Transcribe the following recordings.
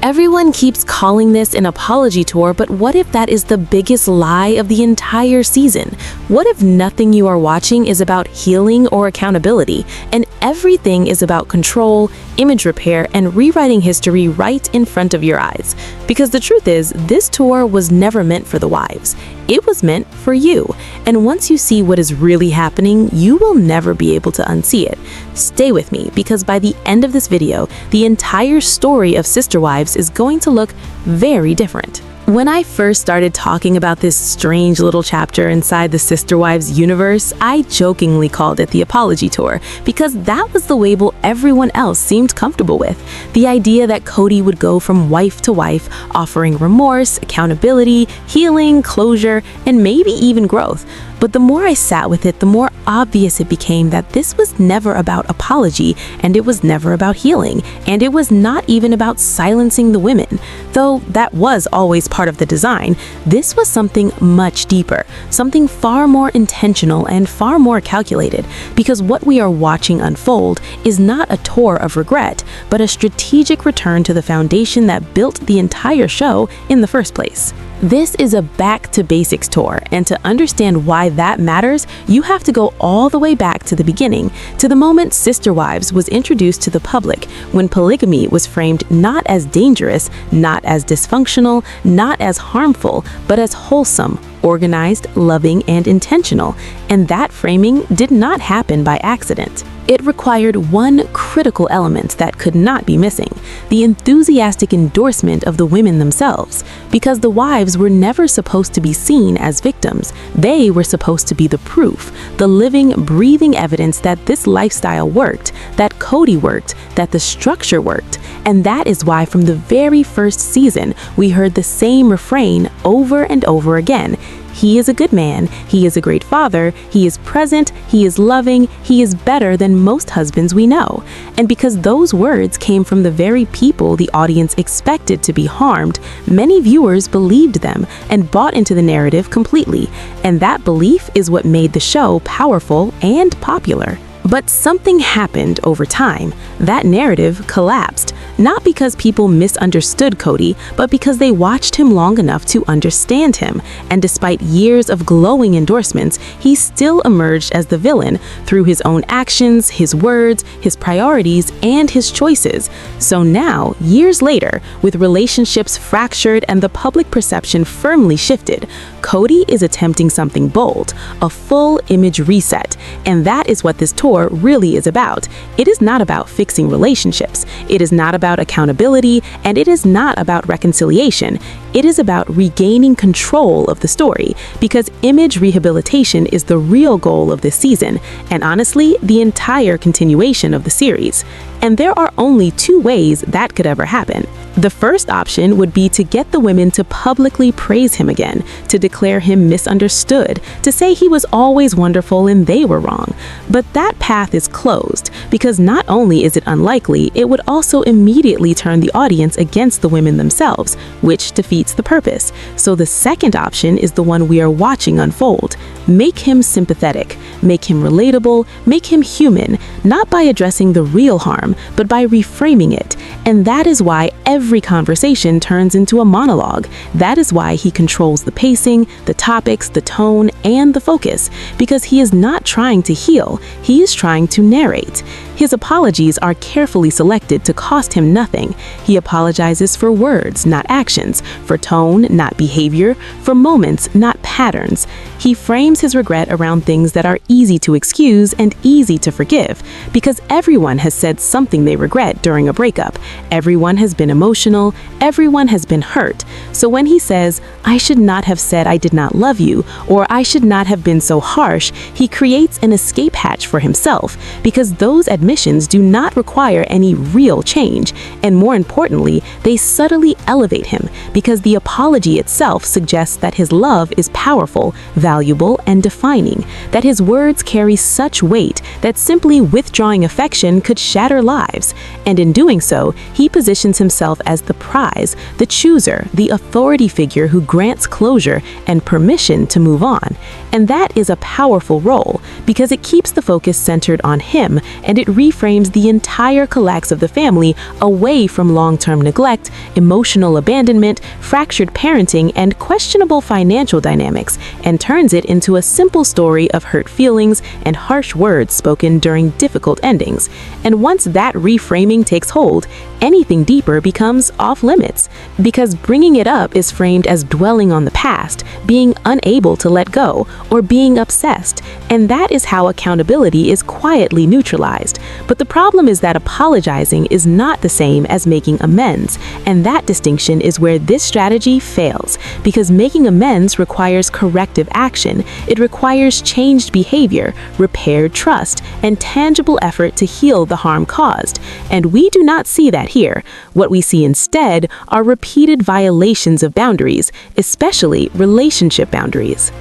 Everyone keeps calling this an apology tour, but what if that is the biggest lie of the entire season? What if nothing you are watching is about healing or accountability, and everything is about control, image repair, and rewriting history right in front of your eyes? Because the truth is, this tour was never meant for the wives. It was meant for you. And once you see what is really happening, you will never be able to unsee it. Stay with me, because by the end of this video, the entire story of Sister Wives is going to look very different. When I first started talking about this strange little chapter inside the Sister Wives universe, I jokingly called it the apology tour, because that was the label everyone else seemed comfortable with. The idea that Cody would go from wife to wife, offering remorse, accountability, healing, closure, and maybe even growth. But the more I sat with it, the more obvious it became that this was never about apology, and it was never about healing, and it was not even about silencing the women. Though that was always part of the design, this was something much deeper, something far more intentional and far more calculated, because what we are watching unfold is not a tour of regret, but a strategic return to the foundation that built the entire show in the first place. This is a back to basics tour, and to understand why that matters, you have to go all the way back to the beginning, to the moment Sister Wives was introduced to the public, when polygamy was framed not as dangerous, not as dysfunctional, not as harmful, but as wholesome, organized, loving, and intentional. And that framing did not happen by accident. It required one critical element that could not be missing: the enthusiastic endorsement of the women themselves. Because the wives were never supposed to be seen as victims. They were supposed to be the proof, the living, breathing evidence that this lifestyle worked, that Cody worked, that the structure worked. And that is why from the very first season, we heard the same refrain over and over again. He is a good man, he is a great father, he is present, he is loving, he is better than most husbands we know. And because those words came from the very people the audience expected to be harmed, many viewers believed them and bought into the narrative completely. And that belief is what made the show powerful and popular. But something happened over time. That narrative collapsed, not because people misunderstood Cody, but because they watched him long enough to understand him. And despite years of glowing endorsements, he still emerged as the villain through his own actions, his words, his priorities, and his choices. So now, years later, with relationships fractured and the public perception firmly shifted, Cody is attempting something bold, a full image reset. And that is what this tour really is about. It is not about fixing relationships. It is not about accountability, and it is not about reconciliation. It is about regaining control of the story, because image rehabilitation is the real goal of this season, and honestly, the entire continuation of the series. And there are only two ways that could ever happen. The first option would be to get the women to publicly praise him again, to declare him misunderstood, to say he was always wonderful and they were wrong. But that path is closed, because not only is it unlikely, it would also immediately turn the audience against the women themselves, which defeats the purpose. So the second option is the one we are watching unfold. Make him sympathetic, make him relatable, make him human, not by addressing the real harm, but by reframing it. And that is why every conversation turns into a monologue. That is why he controls the pacing, the topics, the tone, and the focus. Because he is not trying to heal, he is trying to narrate. His apologies are carefully selected to cost him nothing. He apologizes for words, not actions, for tone, not behavior, for moments, not patterns. He frames his regret around things that are easy to excuse and easy to forgive, because everyone has said something they regret during a breakup. Everyone has been emotional, everyone has been hurt. So when he says, "I should not have said I did not love you," or "I should not have been so harsh," he creates an escape hatch for himself, because those admissions do not require any real change. And more importantly, they subtly elevate him, because the apology itself suggests that his love is powerful, valuable, and defining, that his words carry such weight that simply withdrawing affection could shatter lives. And in doing so, he positions himself himself as the prize, the chooser, the authority figure who grants closure and permission to move on. And that is a powerful role because it keeps the focus centered on him, and it reframes the entire collapse of the family away from long-term neglect, emotional abandonment, fractured parenting, and questionable financial dynamics, and turns it into a simple story of hurt feelings and harsh words spoken during difficult endings. And once that reframing takes hold, anything deeper becomes off-limits, because bringing it up is framed as dwelling on the past, being unable to let go, or being obsessed, and that is how accountability is quietly neutralized. But the problem is that apologizing is not the same as making amends, and that distinction is where this strategy fails, because making amends requires corrective action. It requires changed behavior, repaired trust, and tangible effort to heal the harm caused. And we do not see that here. What we see instead are repeated violations of boundaries, especially relationship boundaries.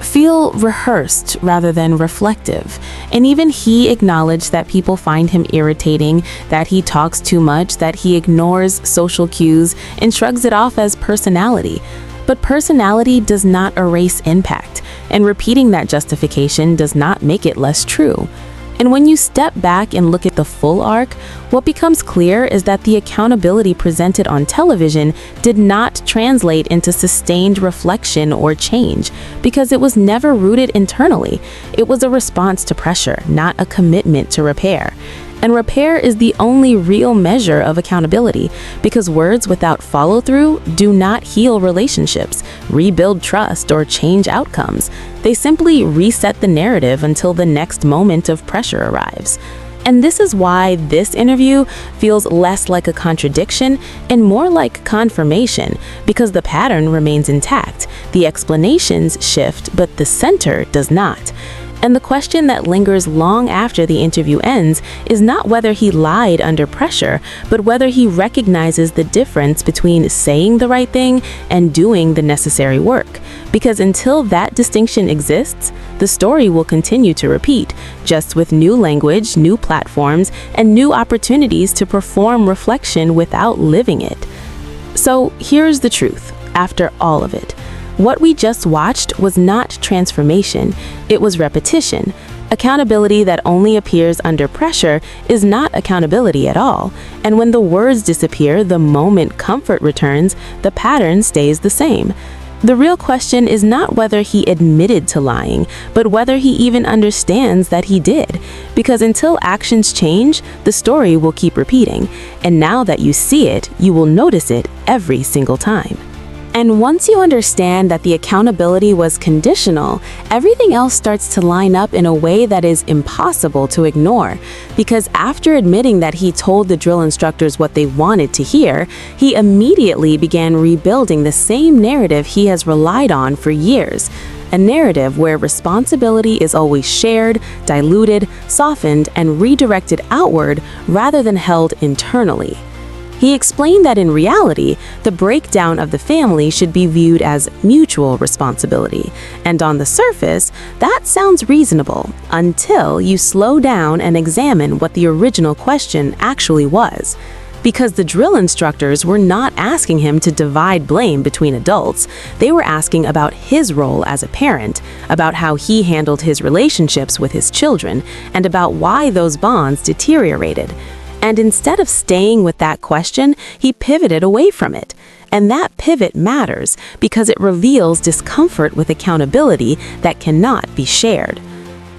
Feel rehearsed rather than reflective. And even he acknowledged that people find him irritating, that he talks too much, that he ignores social cues, and shrugs it off as personality. But personality does not erase impact, and repeating that justification does not make it less true. And when you step back and look at the full arc, what becomes clear is that the accountability presented on television did not translate into sustained reflection or change, because it was never rooted internally. It was a response to pressure, not a commitment to repair. And repair is the only real measure of accountability, because words without follow-through do not heal relationships, rebuild trust, or change outcomes. They simply reset the narrative until the next moment of pressure arrives. And this is why this interview feels less like a contradiction and more like confirmation, because the pattern remains intact. The explanations shift, but the center does not. And the question that lingers long after the interview ends is not whether he lied under pressure, but whether he recognizes the difference between saying the right thing and doing the necessary work. Because until that distinction exists, the story will continue to repeat, just with new language, new platforms, and new opportunities to perform reflection without living it. So here's the truth, after all of it. What we just watched was not transformation, it was repetition. Accountability that only appears under pressure is not accountability at all. And when the words disappear the moment comfort returns, the pattern stays the same. The real question is not whether he admitted to lying, but whether he even understands that he did. Because until actions change, the story will keep repeating. And now that you see it, you will notice it every single time. And once you understand that the accountability was conditional, everything else starts to line up in a way that is impossible to ignore. Because after admitting that he told the drill instructors what they wanted to hear, he immediately began rebuilding the same narrative he has relied on for years. A narrative where responsibility is always shared, diluted, softened, and redirected outward rather than held internally. He explained that in reality, the breakdown of the family should be viewed as mutual responsibility. And on the surface, that sounds reasonable until you slow down and examine what the original question actually was. Because the drill instructors were not asking him to divide blame between adults. They were asking about his role as a parent, about how he handled his relationships with his children, and about why those bonds deteriorated. And instead of staying with that question, he pivoted away from it. And that pivot matters because it reveals discomfort with accountability that cannot be shared.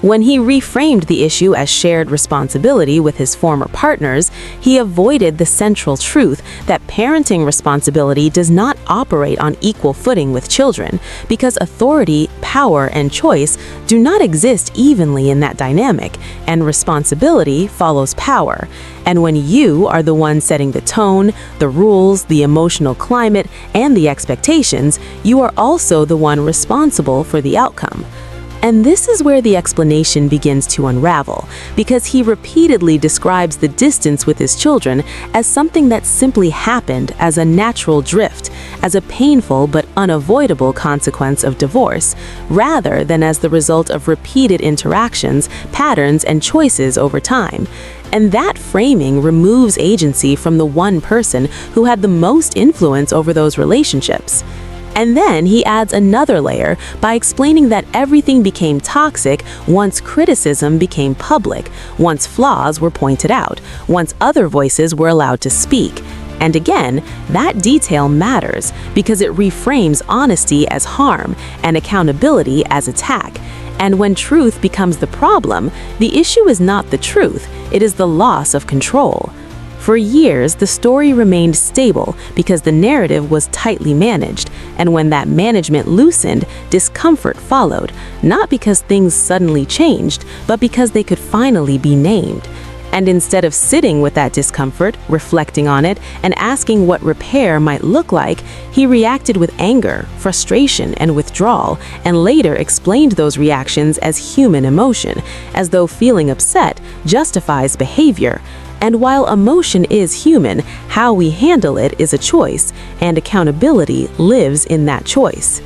When he reframed the issue as shared responsibility with his former partners, he avoided the central truth that parenting responsibility does not operate on equal footing with children, because authority, power, and choice do not exist evenly in that dynamic, and responsibility follows power. And when you are the one setting the tone, the rules, the emotional climate, and the expectations, you are also the one responsible for the outcome. And this is where the explanation begins to unravel, because he repeatedly describes the distance with his children as something that simply happened as a natural drift, as a painful but unavoidable consequence of divorce, rather than as the result of repeated interactions, patterns, and choices over time. And that framing removes agency from the one person who had the most influence over those relationships. And then he adds another layer by explaining that everything became toxic once criticism became public, once flaws were pointed out, once other voices were allowed to speak. And again, that detail matters because it reframes honesty as harm and accountability as attack. And when truth becomes the problem, the issue is not the truth, it is the loss of control. For years, the story remained stable because the narrative was tightly managed, and when that management loosened, discomfort followed, not because things suddenly changed, but because they could finally be named. And instead of sitting with that discomfort, reflecting on it, and asking what repair might look like, he reacted with anger, frustration, and withdrawal, and later explained those reactions as human emotion, as though feeling upset justifies behavior. And while emotion is human, how we handle it is a choice, and accountability lives in that choice.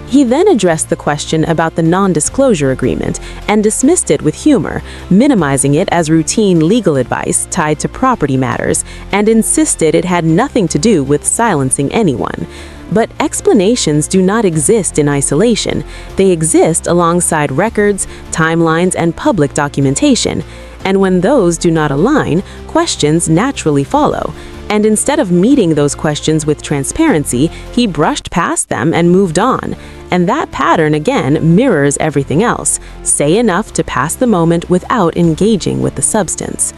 He then addressed the question about the non-disclosure agreement and dismissed it with humor, minimizing it as routine legal advice tied to property matters, and insisted it had nothing to do with silencing anyone. But explanations do not exist in isolation. They exist alongside records, timelines, and public documentation. And when those do not align, questions naturally follow. And instead of meeting those questions with transparency, he brushed past them and moved on. And that pattern, again, mirrors everything else. Say enough to pass the moment without engaging with the substance.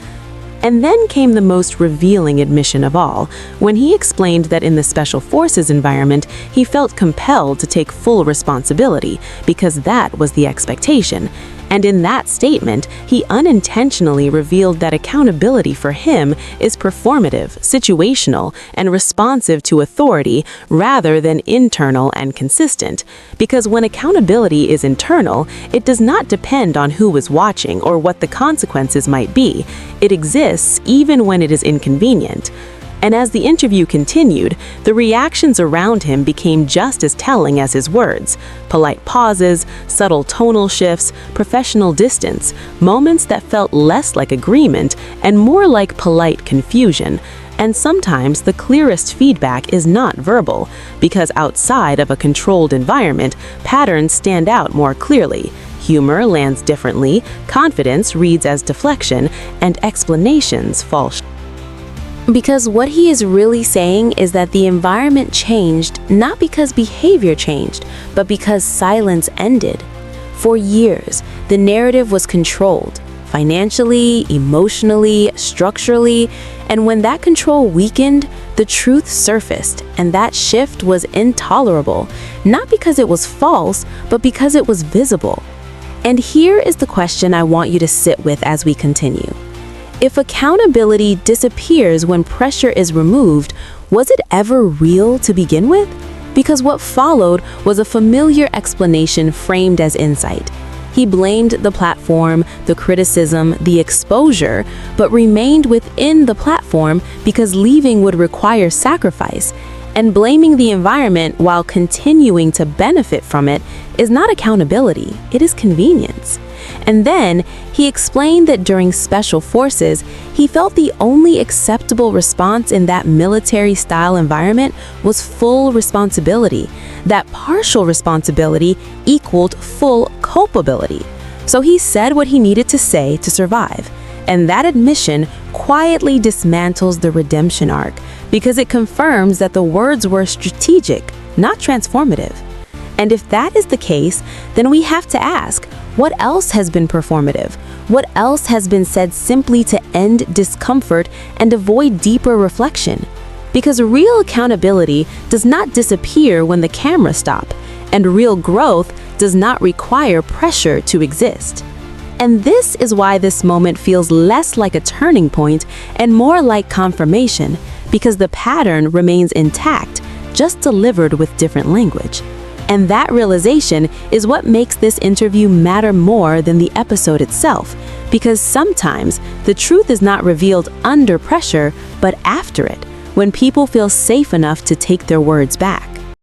And then came the most revealing admission of all, when he explained that in the Special Forces environment, he felt compelled to take full responsibility because that was the expectation. And in that statement, he unintentionally revealed that accountability for him is performative, situational, and responsive to authority rather than internal and consistent. Because when accountability is internal, it does not depend on who is watching or what the consequences might be. It exists even when it is inconvenient. And as the interview continued, the reactions around him became just as telling as his words. Polite pauses, subtle tonal shifts, professional distance, moments that felt less like agreement and more like polite confusion. And sometimes the clearest feedback is not verbal, because outside of a controlled environment, patterns stand out more clearly. Humor lands differently, confidence reads as deflection, and explanations fall short. Because what he is really saying is that the environment changed not because behavior changed, but because silence ended. For years, the narrative was controlled, financially, emotionally, structurally, and when that control weakened, the truth surfaced, and that shift was intolerable, not because it was false, but because it was visible. And here is the question I want you to sit with as we continue. If accountability disappears when pressure is removed, was it ever real to begin with? Because what followed was a familiar explanation framed as insight. He blamed the platform, the criticism, the exposure, but remained within the platform because leaving would require sacrifice. And blaming the environment while continuing to benefit from it is not accountability, it is convenience. And then he explained that during Special Forces, he felt the only acceptable response in that military-style environment was full responsibility, that partial responsibility equaled full culpability. So he said what he needed to say to survive. And that admission quietly dismantles the redemption arc because it confirms that the words were strategic, not transformative. And if that is the case, then we have to ask, what else has been performative? What else has been said simply to end discomfort and avoid deeper reflection? Because real accountability does not disappear when the cameras stop, and real growth does not require pressure to exist. And this is why this moment feels less like a turning point and more like confirmation, because the pattern remains intact, just delivered with different language. And that realization is what makes this interview matter more than the episode itself, because sometimes the truth is not revealed under pressure, but after it, when people feel safe enough to take their words back.